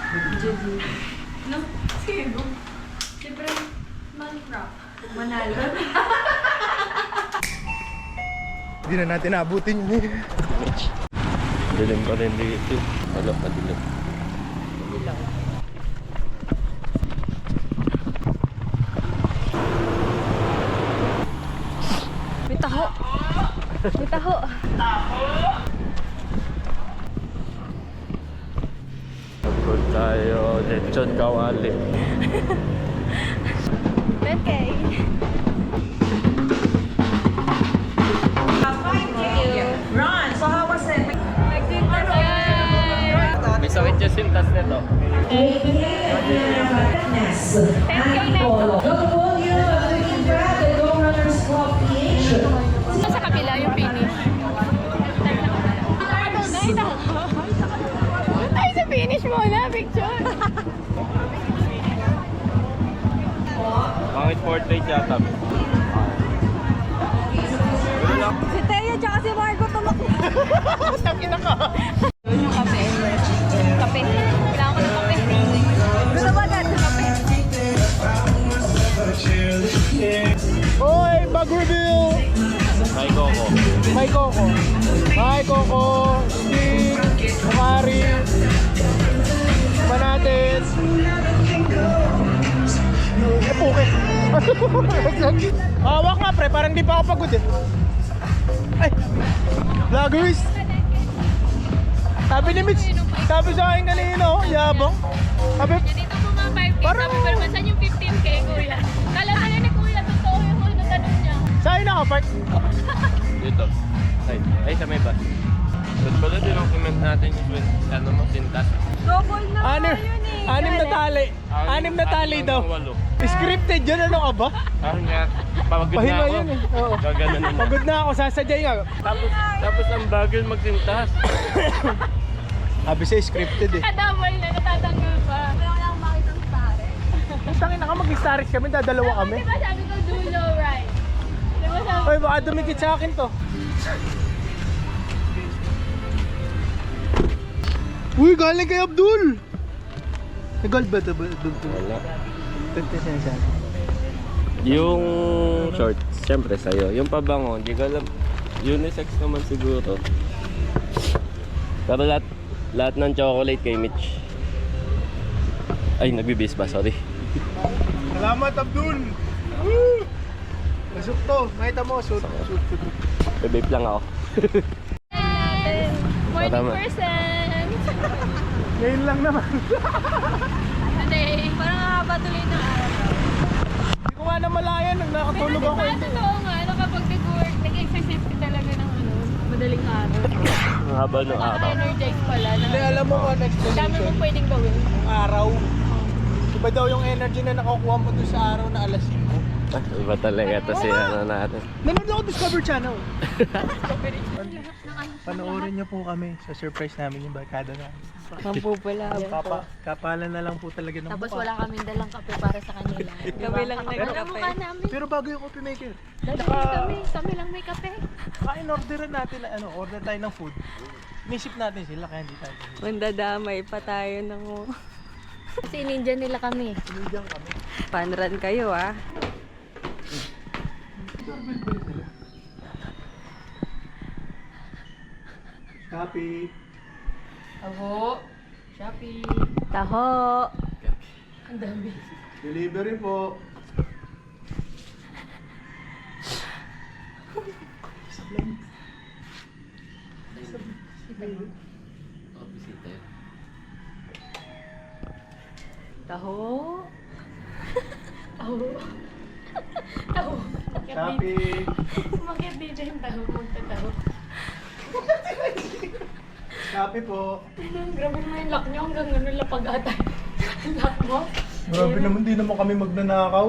Juju. No? Sino? Siyempre, man-rock. Manalo. Hindi na natin naabutin yun eh. Dilim pa rin dito. Wala pa dilim. May taho. May taho. Pagod tayo. Lechon kawali. Okay. Ron, so how was it? Nagtinta siya. May sakit yung sintas nito. Thank you, Neto. Sa kabila yung finish. Ay, sa finish mo na, picture. Pangit portrait yata. Si Teo tsaka si Marco tumakbo. Takin na ka. Yung kape. Kape. Kailangan ko ng kape. Gusto mo agad? Kape. Oy, bag reveal! May Coco. May Coco. May Coco. Steve. Bukari. Manates. Puke. Hawak nga pre, parang di pa ako pagod eh. Ay! Vloggers! Sabi ni Mitch, sabi sa akin kanina, yabang. Sabi, Dito po mga 5K. Parang- Sabi pero saan yung 15K, kuya? Kala ka ni kuya, totoo yung tanong niya. saan nakapark? Dito. Ay, sa may bus. Ba't pala din-document natin yung ano mo, sintas? Double na Anim, yun eh. anim na tali. Anim na tali daw. Scripted yun, ano ka ba? Nga, pagod na Pahinga ako. yun eh. Oo. Gaganon na. Pagod na ako, sasadyay nga. Tapos ang bagal magsintas. Sabi sa'yo, scripted eh. Double na, natatanggal pa. Wala ko lang makita ng pare. Tangin na ka, mag-staris kami, dadalawa kami. Diba sabi ko dulo, right? Diba sabi Hoy, baka dumikit sa akin to. Uy, galing kay Abdul! Nag-gold ba ito? Wala. Ito sinasabi. Yung shorts, syempre sa'yo. Yung pabango, hindi ko alam. Unisex naman siguro. Pero lahat ng chocolate kay Mitch. Ay, nagbibis ba? Sorry. Salamat, Abdul! Woo! Masuk to. Makita mo, shoot. Babe lang ako. morning Tama. person. Ngayon lang naman. Hindi, parang nakapatuloy ng araw. Hindi ko nga namalayan, nang nakatulog ako. Pero totoo nga, kapag nag-work, nag-exercise ka talaga ng madaling araw. Ang haba ng araw. Nakaka-energize pala. Hindi, alam mo kung next Dami explanation. mong pwedeng gawin. Ang araw. Iba daw yung energy na nakukuha mo doon sa araw na alas 5. Iba talaga ito si ano natin. Nanood ako Discover Channel. Panoorin niyo po kami sa surprise namin yung barkada namin. Kampo pala. Kapalan na lang po talaga ng Tapos mukha. wala kaming dalang kape para sa kanila. Kami lang nagkape. Mukha namin. Pero bago yung coffee maker, Kami lang may kape. orderan natin na order tayo ng food. Inisip natin sila kaya hindi tayo. Mandadamay pa tayo ng... Kasi ninja nila kami. Diyan kami. Panran kayo ah. Copy. Abo. Shopee. Taho. Ang dami. Delivery po. Taho. Taho. Taho. Copy. Umakit dito yung taho. Magtataho. Copy po. Grabe naman yung lock nyo. Hanggang ganun lapag ata. Ang lock mo. Grabe naman, di naman kami magnanakaw.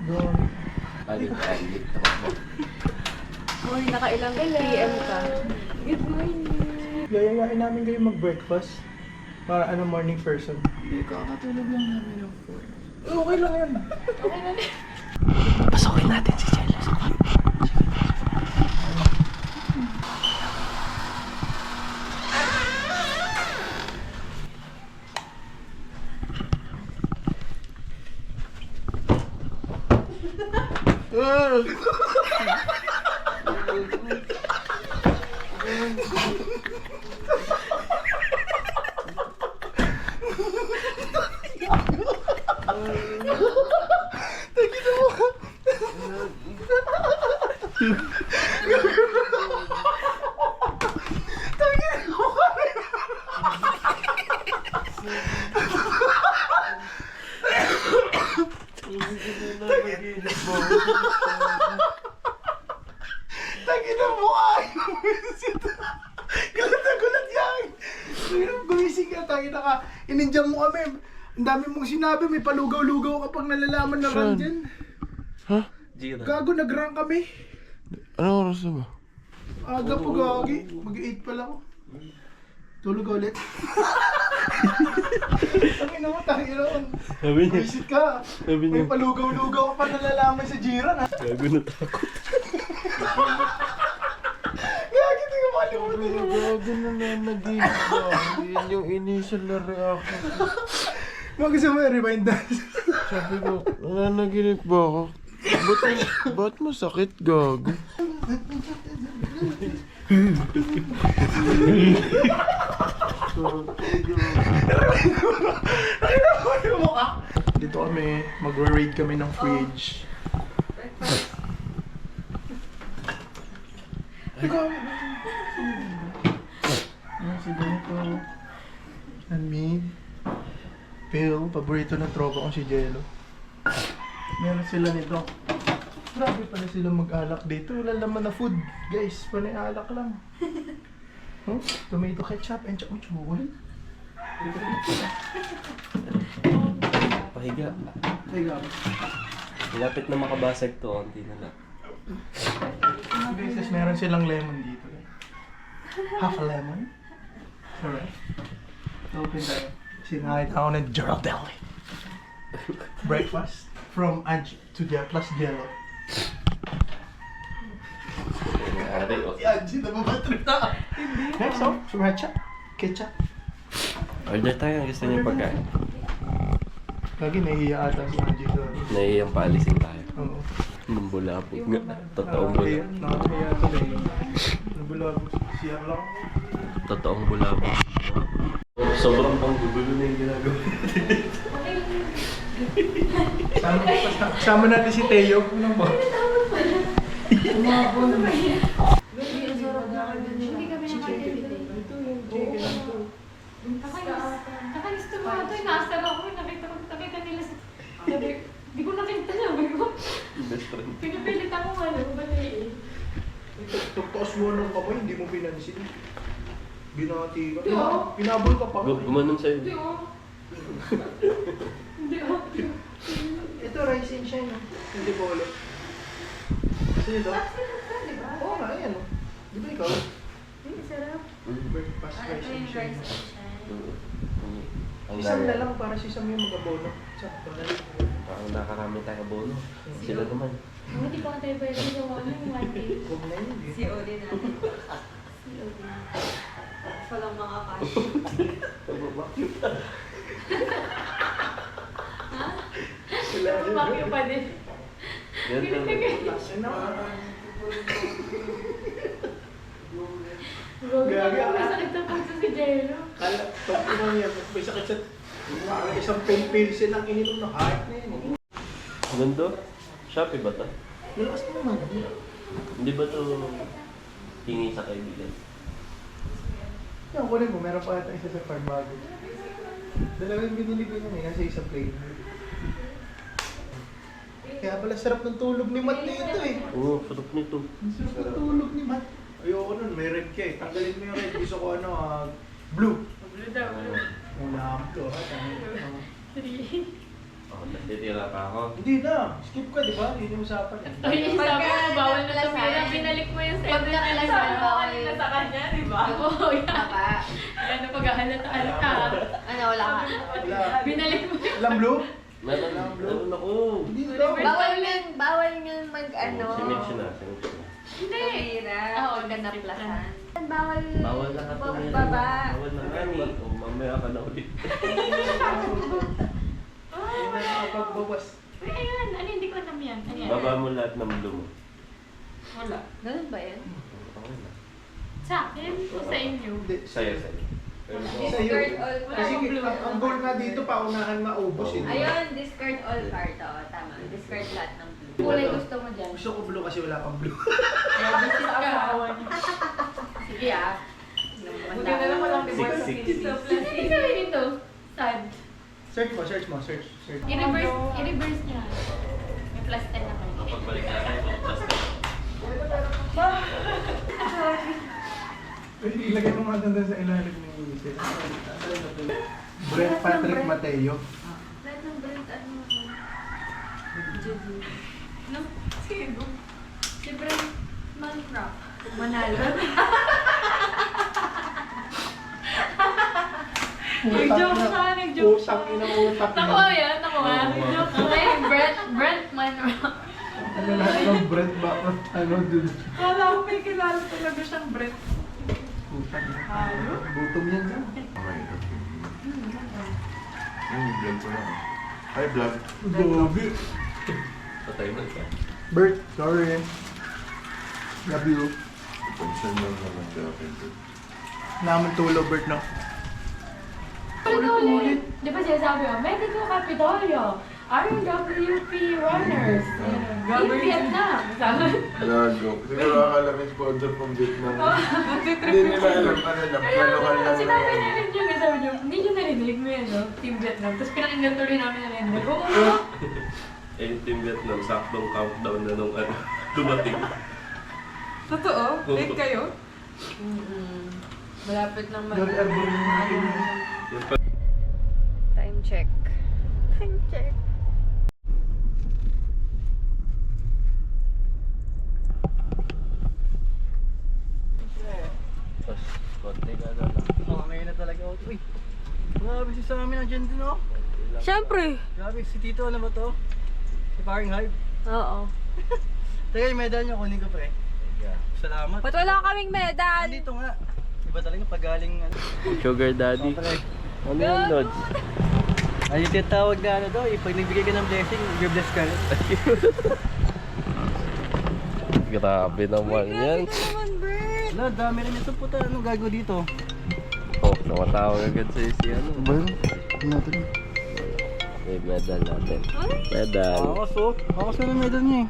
Doon. Alit-alit. Hoy, nakailang PM ka. Good morning. Yayayain namin kayo mag-breakfast. Para morning person. Hindi ka katulog lang namin ng 4. Okay lang yan. Okay na din. Pasokin natin si Jello. Tagi na mukha yung visit. Gulat na gulat yan. Gumising ka, tagi na ka. Inindiyan mo kami. Ang dami mong sinabi, may palugaw-lugaw kapag nalalaman na run dyan. Gina. Gago, nag-run kami. Anong oras na ba? Aga po, gagi. Mag-8 pa lang ako. Tulog ulit. Tagi na mo, tagi na mo. Sabi niya. Visit ka. Sabi niya. May palugaw-lugaw kapag nalalaman sa jiran, ha? Gago na ako. Gagi, di ko makalimutan yun. Gago na nanaginip ba? Yun yung initial na reaction. Gusto mo i-rewind dance? Sabi ko, nanaginip ba ako? Ba't masakit, gago? Dito kami, mag-raid kami ng fridge. Si Benito, and me, Phil, paborito ng tropa kong si Jello. Meron sila nito. Grabe pala sila mag-alak dito. Wala laman na food. Guys, panay alak lang. Huh? Tomato ketchup and chamuchuan. Pahiga. Ay, gabi. Lapit na makabasag to, onti na lang. Guys, meron silang lemon dito. Half a lemon. Alright. Open tayo. Sinahit ako ng Girardelli. Breakfast from Angie to the plus Jello. Nangyari, oh. Si Angie, nababatrip na. Next, oh, sriracha. Ketchup. Order tayo ang gusto niyo pagkain. Lagi nahihiya ata si Angie doon. Nahihiyang paalisin tayo. Oo. Mambulabog nga. Totoong bulabog. Nakakahiya to na yun. Nabulabog. Siya lang. Totoong bulabog. Sobrang panggugulo na yung ginagawa. Sama natin si Teo. Ano ba? Nakakainis to mga ito. Inaasar ako. Nakita nila sa... Di ko nakita na. Best friend. Pinipilit ako batiin. Tuktos mo ng kamay, hindi mo pinansin. Binati ka. Di ako. Pinabol ka pa. Gumanon sa'yo. Hindi oh. Hindi oh. Ito, rice and shine. Hindi po ulit. Sino ito? Oo nga, yan. Oh. Di ba ikaw? Sarap. Breakfast rice and shine. Ang Isang dami. na lang para si Sam yung mag-abono. Sakto na lang. Parang nakarami tayo bono. Sila naman. Hindi pa tayo pwede sa yung 1 day. Huwag na yun. eh. COD natin. COD. Walang mga cash. Sila yun. Bakit pa din? Ganito. Kasi na. Gagi ako. Masakit ang puso si Jello. Kala, pag ino yan, may sakit sa... Isang pen-pencil ang ininom na heart na yun. Ganda. Shopee ba to? Malakas mo naman. Hindi ba to hingi sa kaibigan? Yan, kunin mo. Meron pa ata isa sa Farmago. Dalawang binili ko yun eh, kasi isang plain. Kaya pala sarap ng tulog ni Matt nito eh. Oo, sarap nito. Ang sarap ng tulog ni Matt. Ayoko nun, may red ka eh. Tanggalin mo yung red. Gusto ko blue. Blue daw. Wala ko. Oh, natitira pa ako. Hindi na. Skip ka, di ba? Hindi na usapan eh. Ay, sabi mo, bawal na tumira. Binalik mo yung Pag nakalasal, Sabi mo bawal. kanina sa kanya, di ba? Oo, yan. Baka. Ano, paghahalata-halata. Ano, wala ka. Wala. Binalik mo. Walang blue? Meron ako. Hindi daw. Bawal nga mag ano. Sinix na. Sinix na. Hindi. Tumira. Oo, Huwag ka naplasan. Bawal. Bawal na ito. Baba. Bawal na kani. O mamaya ka na ulit. Hindi na nakapagbawas. Uy, ayan. Ano, hindi ko alam yan. yan? Ano yan? Baba mo lahat ng blue mo. Wala. Ganun ba yan? Okay na. Sa akin o sa inyo? Hindi. Sa'yo, sa'yo. Discard all Kasi card. ang goal na dito, paunahan maubos eh. Ayun, discard all card. Oo, tama. Discard lahat ng blue. Kulay gusto mo dyan. Gusto ko blue kasi wala pang blue. Bisit ka. Sige ah. Buti na lang walang divorce sa Six, Philippines. Ano sabihin nito? Sad. Search mo. Search. I-reverse niya. May plus 10 na kayo. Pagbalik natin, plus ka. Pwede ilagay mo nga doon sa ilalim ng isip. Brett Patrick Mateo. Lahat ng brand, ano? No? Sino? Si Brent Manrock. Manalo. Nag-joke siya, nag-joke siya. Utak, utak na. Nakuha yan, nakuha. Nag-joke siya. Okay, Brent Manrock. Ano lahat ng Brett ba? Ano dun? Kala ko may kilala talaga siyang Brett. Utak na. Gutom yan dyan. Okay. Vlog ko na. Hi, vlog. Gobi. Patay mo siya. Bert, sorry. Love you. Pension lang naman sa akin. Naman tulo, Bert, no? Ulit. Di ba sinasabi mo, Medico Capitolio, RWP Runners, in Vietnam. Sabi, Gago. Siguro akala may sponsor from Vietnam. Hindi nila alam ano lang. kaya Lokal lang sinabi naman. niya rin yung sabi niyo, hindi niyo narinig mo yan, no? Team Vietnam. Tapos pinakinggan tuloy namin na render. Oo, Eh, Team Vietnam, saktong countdown na nung ano, dumating. Totoo? Late kayo? Malapit lang Gary Arbor yung mga Yung pa- Time check. Time check. Tapos, konti ka na lang. Oh, ngayon na talaga ako. Uy, grabe si Sammy nandiyan din oh. Siyempre. Grabe si Tito, ano ba to? Si Paring Hive. Oo. Teka, yung medal niyo, kunin ko pre. Salamat. Ba't wala kaming medal? Andito nga. Iba talaga pag galing ano. Sugar Daddy. Oh, pre. Ano yung Lods? Ano yung tinatawag na ano to? Pag nagbigay ka ng blessing, you're blessed ka rin. Grabe naman yan. Naman, Bert. Wala, dami rin ito puta. Anong gago dito? Oh, namatawag agad sa'yo si ano. Ba yun? Ano natin? May medal natin. Medal. Awas oh. Awas na ng medal niya eh.